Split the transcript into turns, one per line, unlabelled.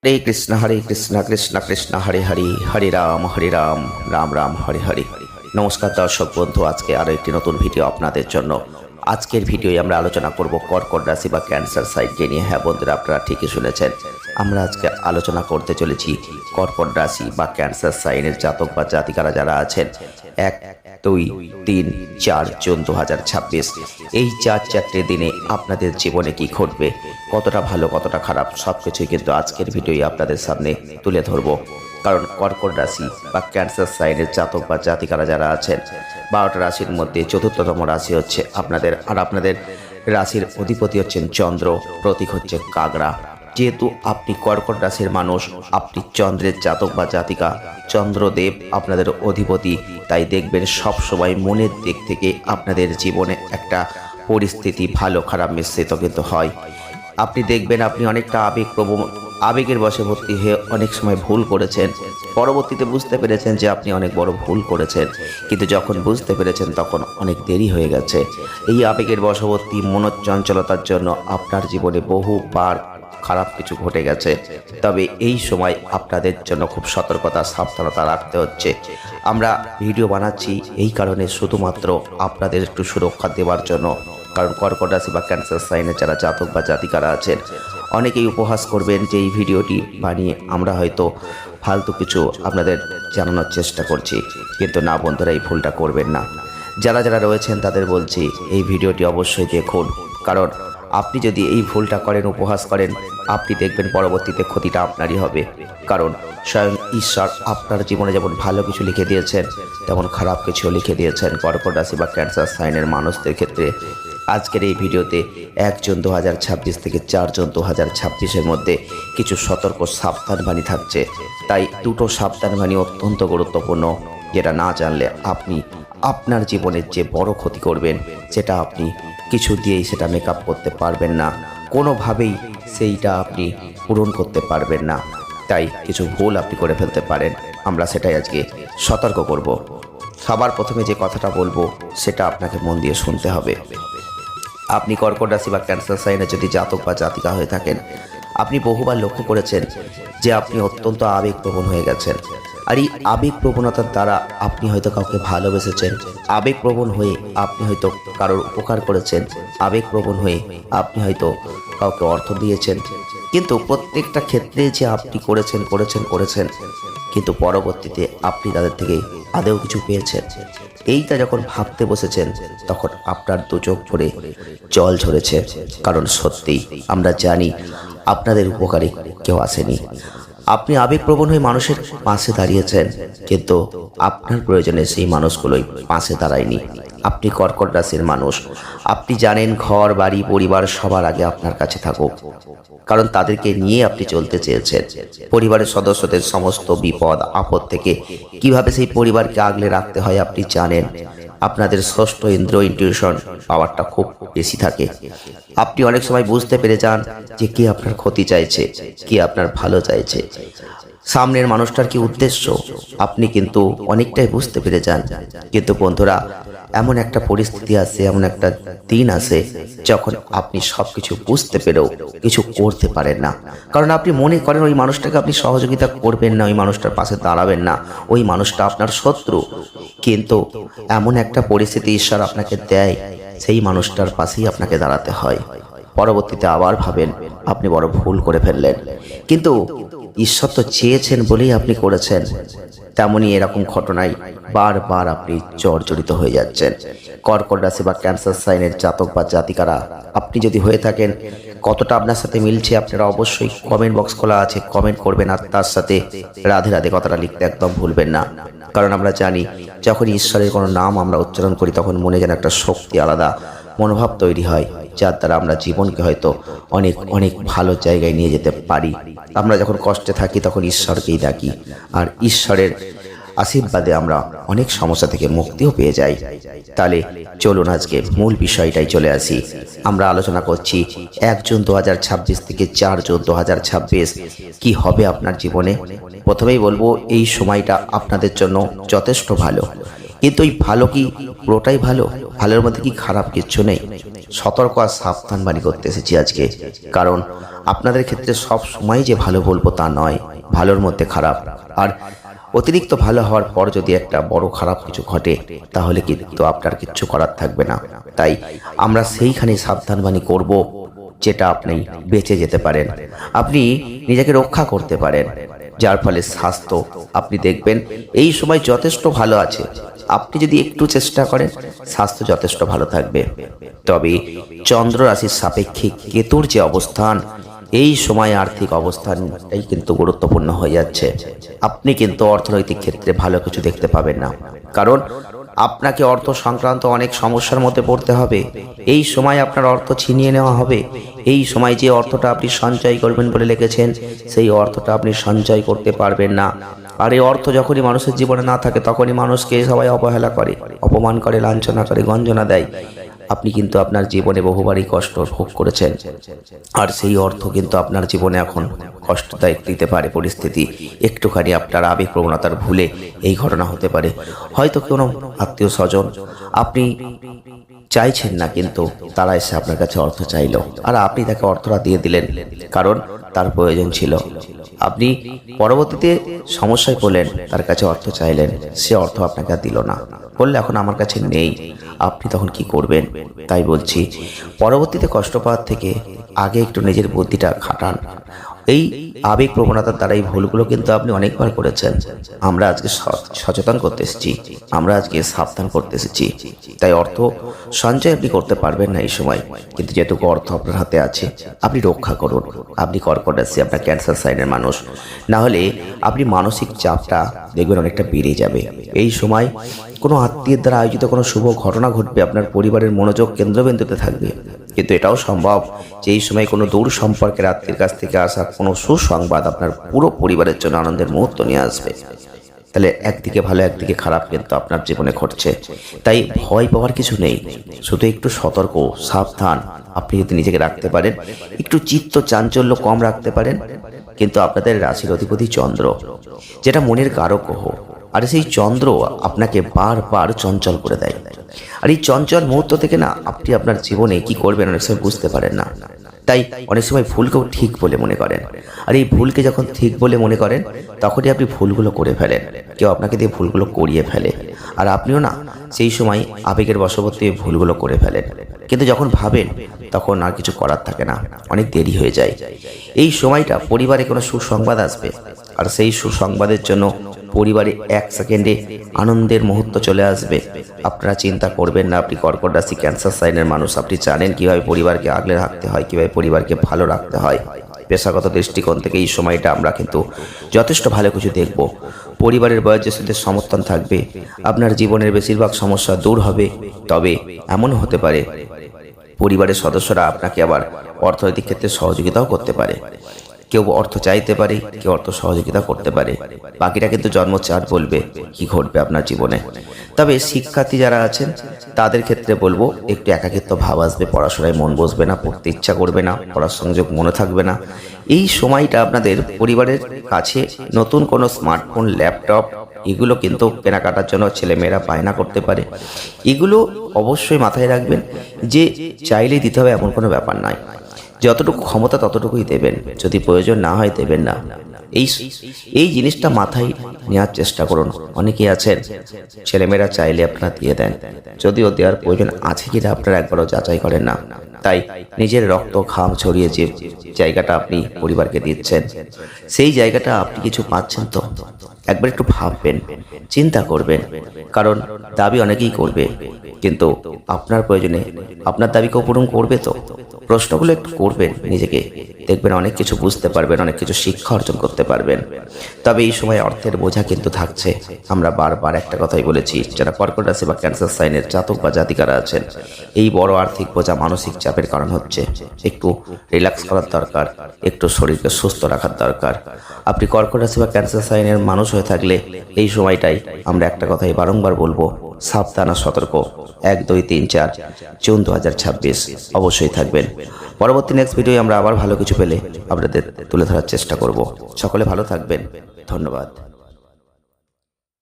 হরে কৃষ্ণ কৃষ্ণ কৃষ্ণ হরে হরে হরে রাম রাম রাম হরে হরে। নমস্কার দর্শক বন্ধু, আজকে আরও একটি নতুন ভিডিও আপনাদের জন্য। আজকের ভিডিওয়ে আমরা আলোচনা করব কর্কট রাশি বা ক্যান্সার সাইনকে নিয়ে। হ্যাঁ বন্ধুরা, আপনারা ঠিকই শুনেছেন, আমরা আজকে আলোচনা করতে চলেছি কর্কট রাশি বা ক্যান্সার সাইনের জাতক বা জাতিকারা যারা আছেন 1, 2, 3, 4 জুন 2026। এই চারটে দিনে আপনাদের জীবনে কি ঘটবে, কতটা ভালো কতটা খারাপ, সব কিছুই কিন্তু আজকের ভিডিওয়ে আপনাদের সামনে তুলে ধরবো। কারণ কর্কট রাশি বা ক্যান্সার সাইনের জাতক বা জাতিকারা যারা আছেন 12টা রাশির মধ্যে চতুর্থতম রাশি হচ্ছে আপনাদের, আর আপনাদের রাশির অধিপতি হচ্ছেন চন্দ্র, প্রতীক হচ্ছে কাগড়া। যেহেতু আপনি কর্কট রাশির মানুষ, আপনি চন্দ্রের জাতক বা জাতিকা, চন্দ্রদেব আপনাদের অধিপতি, তাই দেখবেন সব সময় মনের দিক থেকে আপনাদের জীবনে একটা পরিস্থিতি ভালো খারাপ মিশ্রিত কিন্তু হয়। আপনি দেখবেন আপনি অনেকটা আবেগের বশবর্তী হয়ে অনেক সময় ভুল করেছেন, পরবর্তীতে বুঝতে পেরেছেন যে আপনি অনেক বড় ভুল করেছেন, কিন্তু যখন বুঝতে পেরেছেন তখন অনেক দেরি হয়ে গেছে। এই আবেগের বশবর্তী মনোচঞ্চলতার জন্য আপনার জীবনে বহুবার খারাপ কিছু ঘটে গেছে। তবে এই সময় আপনাদের জন্য খুব সতর্কতা সাবধানতা রাখতে হচ্ছে। আমরা ভিডিও বানাচ্ছি এই কারণে, শুধুমাত্র আপনাদের একটু সুরক্ষা দেওয়ার জন্য। কারণ কর্কট রাশি বা ক্যান্সার সাইনের যারা জাতক বা জাতিকারা আছেন, অনেকেই উপহাস করবেন যে এই ভিডিওটি বানিয়ে আমরা হয়তো ফালতু কিছু আপনাদের জানানোর চেষ্টা করছি, কিন্তু না বন্ধুরা, এই ভুলটা করবেন না। যারা যারা রয়েছেন তাদের বলছি এই ভিডিওটি অবশ্যই দেখুন, কারণ আপনি যদি এই ভুলটা করেন, উপহাস করেন, আপনি দেখবেন পরবর্তীতে ক্ষতিটা আপনারই হবে। কারণ স্বয়ং ঈশ্বর আপনার জীবনে যেমন ভালো কিছু লিখে দিয়েছেন, তেমন খারাপ কিছু লিখে দিয়েছেন কর্কট রাশি বা ক্যান্সার সাইনের মানুষদের ক্ষেত্রে। আজকের এই ভিডিওতে 1 জুন 2026 থেকে 4 জুন 2026-এর মধ্যে কিছু সতর্ক সাবধানবাণী থাকছে। তাই দুটো সাবধানবাণী অত্যন্ত গুরুত্বপূর্ণ, যেটা না জানলে আপনি আপনার জীবনের যে বড় ক্ষতি করবেন, সেটা আপনি কিছু দিয়েই সেটা মেকআপ করতে পারবেন না, কোনোভাবেই সেইটা আপনি পূরণ করতে পারবেন না। তাই কিছু ভুল আপনি করে ফেলতে পারেন, আমরা সেটাই আজকে সতর্ক করব। সবার প্রথমে যে কথাটা বলবো সেটা আপনাকে মন দিয়ে শুনতে হবে। আপনি কর্কট রাশি বা ক্যান্সার সাইনে যদি জাতক বা জাতিকা হয়ে থাকেন, আপনি বহুবার লক্ষ্য করেছেন যে আপনি অত্যন্ত আবেগপ্রবণ হয়ে গেছেন। আর এই আবেগপ্রবণতার দ্বারা আপনি হয়তো কাউকে ভালোবেসেছেন, আবেগপ্রবণ হয়ে আপনি হয়তো কারোর উপকার করেছেন, আবেগপ্রবণ হয়ে আপনি হয়তো কাউকে অর্থ দিয়েছেন, কিন্তু প্রত্যেকটা ক্ষেত্রে যে আপনি করেছেন, কিন্তু পরবর্তীতে আপনি তাদের থেকে আদেও কিছু পেয়েছেন। এইটা যখন ভাবতে বসেছেন, তখন আপনার দু চোখ ভরে জল ঝরেছে। কারণ সত্যিই আমরা জানি আপনাদের উপকারে কেউ আসেনি। আপনি আবেগপ্রবণ হয়ে মানুষের পাশে দাঁড়িয়েছেন, কিন্তু আপনার প্রয়োজনে সেই মানুষগুলোই পাশে দাঁড়ায়নি। আপনি কর্কট রাশির মানুষ, আপনি জানেন ঘর বাড়ি পরিবার সবার আগে আপনার কাছে থাকুক, কারণ তাদেরকে নিয়ে আপনি চলতে চেয়েছেন। পরিবারের সদস্যদের সমস্ত বিপদ আপদ থেকে কিভাবে সেই পরিবারকে আগলে রাখতে হয় আপনি জানেন। আপনাদের ষষ্ঠ ইন্দ্র ইনটিউশন পাওয়ারটা খুব বেশি থাকে। আপনি অনেক সময় বুঝতে পেরে যান যে কে আপনার ক্ষতি চাইছে, কে আপনার ভালো চাইছে, সামনের মানুষটার কি উদ্দেশ্য, আপনি কিন্তু অনেকটাই বুঝতে পেরে যান। কিন্তু বন্ধুরা, এমন একটা পরিস্থিতি আসে, এমন একটা দিন আসে যখন আপনি সব কিছু বুঝতে পেরেও কিছু করতে পারেন না। কারণ আপনি মনে করেন ওই মানুষটাকে আপনি সহযোগিতা করবেন না, ওই মানুষটার পাশে দাঁড়াবেন না, ওই মানুষটা আপনার শত্রু। কিন্তু এমন একটা পরিস্থিতি ঈশ্বর আপনাকে দেয়, সেই মানুষটার পাশেই আপনাকে দাঁড়াতে হয়। পরবর্তীতে আবার ভাবেন আপনি বড় ভুল করে ফেললেন, কিন্তু ঈশ্বর তো চেয়েছেন বলেই আপনি করেছেন। তেমনি এরকম ঘটনায় বারবার আপনি জর্জরিত হয়ে যাচ্ছেন। কর্কট রাশি বা ক্যান্সার সাইনের জাতক বা জাতিকারা আপনি যদি হয়ে থাকেন, কতটা আপনার সাথে মিলছে আপনারা অবশ্যই কমেন্ট বক্স খোলা আছে, কমেন্ট করবেন, আর তার সাথে রাধে রাধে কথাটা লিখতে একদম ভুলবেন না। কারণ আমরা জানি যখন ঈশ্বরের কোনো নাম আমরা উচ্চারণ করি, তখন মনে যেন একটা শক্তি, আলাদা মনোভাব তৈরি হয়, যার দ্বারা আমরা জীবনকে হয়তো অনেক অনেক ভালো জায়গায় নিয়ে যেতে পারি। আমরা যখন কষ্টে থাকি তখন ঈশ্বরকেই ডাকি, আর ঈশ্বরের আশীর্বাদে আমরা অনেক সমস্যা থেকে মুক্তিও পেয়ে যাই। তাহলে চলুন আজকে মূল বিষয়টাই চলে আসি। আমরা আলোচনা করছি 1 জুন 2026 থেকে 4 জুন 2026 কি হবে আপনার জীবনে। প্রথমেই বলবো এই সময়টা আপনাদের জন্য যথেষ্ট ভালো, কিন্তু এই ভালো কি পুরোটাই ভালো? ভালোর মধ্যে কি খারাপ কিচ্ছু নেই? সতর্ক আর সাবধান বাণী করতে এসেছি আজকে। কারণ আপনাদের ক্ষেত্রে সব সময় যে ভালো বলবো তা নয়, ভালোর মধ্যে খারাপ। আর অতিরিক্ত ভালো হওয়ার পর যদি একটা বড় খারাপ কিছু ঘটে তাহলে কিন্তু আপনার কিচ্ছু করার থাকবে না। তাই আমরা সেইখানে সাবধান বাণী করব যেটা আপনি বেঁচে যেতে পারেন, আপনি নিজেকে রক্ষা করতে পারেন, যার ফলে স্বাস্থ্য আপনি দেখবেন এই সময় যথেষ্ট ভালো আছে। আপনি যদি একটু চেষ্টা করেন স্বাস্থ্য যথেষ্ট ভালো থাকবে। তবে চন্দ্র রাশির সাপেক্ষে কেতুর যে অবস্থান, এই সময় আর্থিক অবস্থানটাই কিন্তু গুরুত্বপূর্ণ হয়ে যাচ্ছে। আপনি কিন্তু অর্থনৈতিক ক্ষেত্রে ভালো কিছু দেখতে পাবেন না, কারণ আপনাকে অর্থ সংক্রান্ত অনেক সমস্যার মধ্যে পড়তে হবে। এই সময় আপনার অর্থ ছিনিয়ে নেওয়া হবে। এই সময় যে অর্থটা আপনি সঞ্চয় করবেন বলে লিখেছেন সেই অর্থটা আপনি সঞ্চয় করতে পারবেন না। আর এই অর্থ যখনই মানুষের জীবনে না থাকে তখনই মানুষকে সবাই অবহেলা করে, অপমান করে, লাঞ্ছনা করে, গঞ্জনা দেয়। আপনি কিন্তু আপনার জীবনে বহুবারই কষ্ট ভোগ করেছেন, আর সেই অর্থ কিন্তু আপনার জীবনে এখন কষ্টদায়ক দিতে পারে পরিস্থিতি। একটুখানি আপনার আবেগ প্রবণতার ভুলে এই ঘটনা হতে পারে। হয়তো কোনো আত্মীয় স্বজন আপনি চাইছেন না, কিন্তু তারা এসে আপনার কাছে অর্থ চাইলো আর আপনি তাকে অর্থটা দিয়ে দিলেন, কারণ তার প্রয়োজন ছিল। আপনি পরবর্তীতে সমস্যায় পড়লেন, তার কাছে অর্থ চাইলেন, সে অর্থ আপনাকে দিল না, বললে এখন আমার কাছে নেই। আপনি তখন কি করবেন? তাই বলছি, পরবর্তীতে কষ্ট পাওয়ার থেকে আগে একটু নিজের বুদ্ধিটা খাটান। এই আবেগ প্রবণতার দ্বারা এই ভুলগুলো কিন্তু আপনি অনেকবার করেছেন। আমরা আজকে সচেতন করতে এসেছি, আমরা আজকে সাবধান করতে এসেছি। তাই অর্থ সঞ্চয় আপনি করতে পারবেন না এই সময়, কিন্তু যেটুকু অর্থ আপনার হাতে আছে আপনি রক্ষা করুন। আপনি কর্কট রাশি, আপনার ক্যান্সার সাইনের মানুষ, না হলে আপনি মানসিক চাপটা দেখবেন অনেকটা বেড়ে যাবে। এই সময় কোনো আত্মীয়ের দ্বারা আয়োজিত কোনো শুভ ঘটনা ঘটবে, আপনার পরিবারের মনোযোগ কেন্দ্রবিন্দুতে থাকবে। কিন্তু এটাও সম্ভব যে এই সময় কোনো দূর সম্পর্কের আত্মীয়ের কাছ থেকে আসা কোনো সুসংবাদ আপনার পুরো পরিবারের জন্য আনন্দের মুহূর্ত নিয়ে আসবে। তাহলে একদিকে ভালো একদিকে খারাপ কিন্তু আপনার জীবনে ঘটছে। তাই ভয় পাওয়ার কিছু নেই, শুধু একটু সতর্ক সাবধান আপনি যদি নিজেকে রাখতে পারেন, একটু চিত্ত চাঞ্চল্য কম রাখতে পারেন। কিন্তু আপনাদের রাশির অধিপতি চন্দ্র, যেটা মনের কারক গ্রহ, আর সেই চন্দ্র আপনাকে বারবার চঞ্চল করে দেয়। আর এই চঞ্চল মুহূর্ত থেকে না আপনি আপনার জীবনে কি করবেন অনেক সময় বুঝতে পারেন না। তাই অনেক সময় ভুলকেও ঠিক বলে মনে করেন, আর এই ভুলকে যখন ঠিক বলে মনে করেন তখনই আপনি ভুলগুলো করে ফেলেন। কেউ আপনাকে দিয়ে ভুলগুলো করিয়ে ফেলে, আর আপনিও না সেই সময় আবেগের বশবর্তী ভুলগুলো করে ফেলেন। কিন্তু যখন ভাবেন তখন আর কিছু করার থাকে না, অনেক দেরি হয়ে যায়। এই সময়টা পরিবারে কোনো সুসংবাদ আসবে, আর সেই সুসংবাদের জন্য পরিবারে এক সেকেন্ডে আনন্দের মুহূর্ত চলে আসবে। আপনারা চিন্তা করবেন না। আপনি কর্কট রাশি ক্যান্সার সাইনের মানুষ, আপনি জানেন কীভাবে পরিবারকে আগলে রাখতে হয়, কীভাবে পরিবারকে ভালো রাখতে হয়। পেশাগত দৃষ্টিকোণ থেকে এই সময়টা আমরা কিন্তু যথেষ্ট ভালো কিছু দেখব। পরিবারের বয়োজ্যেষ্ঠদের সমর্থন থাকবে, আপনার জীবনের বেশিরভাগ সমস্যা দূর হবে। তবে এমন হতে পারে পরিবারের সদস্যরা আপনাকে আবার অর্থনৈতিক ক্ষেত্রে সহযোগিতাও করতে পারে। কেউ অর্থ চাইতে পারে, কেউ অর্থ সহযোগিতা করতে পারে। বাকিটা কিন্তু জন্ম চার্ট বলবে কি ঘটবে আপনার জীবনে। তবে শিক্ষার্থী যারা আছেন তাদের ক্ষেত্রে বলবো একটু একাকিত্ব ভাব আসবে, পড়াশোনায় মন বসবে না, পড়তে ইচ্ছা করবে না, পড়ার সংযোগ মনে থাকবে না। এই সময়টা আপনাদের পরিবারের কাছে নতুন কোনো স্মার্টফোন, ল্যাপটপ এগুলো কিন্তু কেনাকাটার জন্য ছেলেমেয়েরা বায়না করতে পারে। এগুলো অবশ্যই মাথায় রাখবেন যে চাইলেই দিতে হবে এমন কোনো ব্যাপার নয়। যতটুকু ক্ষমতা ততটুকুই দেবেন, যদি প্রয়োজন না হয় দেবেন না। এই জিনিসটা মাথায় নেওয়ার চেষ্টা করুন। অনেকেই আছেন ছেলেমেয়েরা চাইলে আপনারা দিয়ে দেন, যদিও দেওয়ার প্রয়োজন আছে কিনা আপনারা একবারও যাচাই করেন না। তাই নিজের রক্ত ঘাম ছড়িয়ে যে জায়গাটা আপনি পরিবারকে দিচ্ছেন, সেই জায়গাটা আপনি কিছু পাচ্ছেন তো একবার একটু ভাববেন, চিন্তা করবেন। কারণ দাবি অনেকেই করবে, কিন্তু আপনার প্রয়োজনে আপনার দাবিকেও পূরণ করবে তো। প্রশ্নগুলো একটু করবেন নিজেকে, দেখবেন অনেক কিছু বুঝতে পারবেন, অনেক কিছু শিক্ষা অর্জন করতে পারবেন। তবে এই সময় অর্থের বোঝা কিন্তু থাকছে। আমরা বারবার একটা কথাই বলেছি, যারা কর্কট রাশি বা ক্যান্সার সাইনের জাতক বা জাতিকারা আছেন, এই বড় আর্থিক বোঝা মানসিক চাপের কারণ হচ্ছে। একটু রিল্যাক্স করার দরকার, একটু শরীরকে সুস্থ রাখার দরকার। আপনি কর্কট রাশি বা ক্যান্সার সাইনের মানুষ হয়ে থাকলে এই সময়টাই আমরা একটা কথাই বারংবার বলবো, সাবধান আর সতর্ক। 1, 2, 3, 4 জুন 2026 অবশ্যই থাকবেন। পরবর্তী নেক্সট ভিডিও আমরা আবার ভালো কিছু পেলে আপনাদের তুলে ধরার চেষ্টা করব। সকলে ভালো থাকবেন, ধন্যবাদ।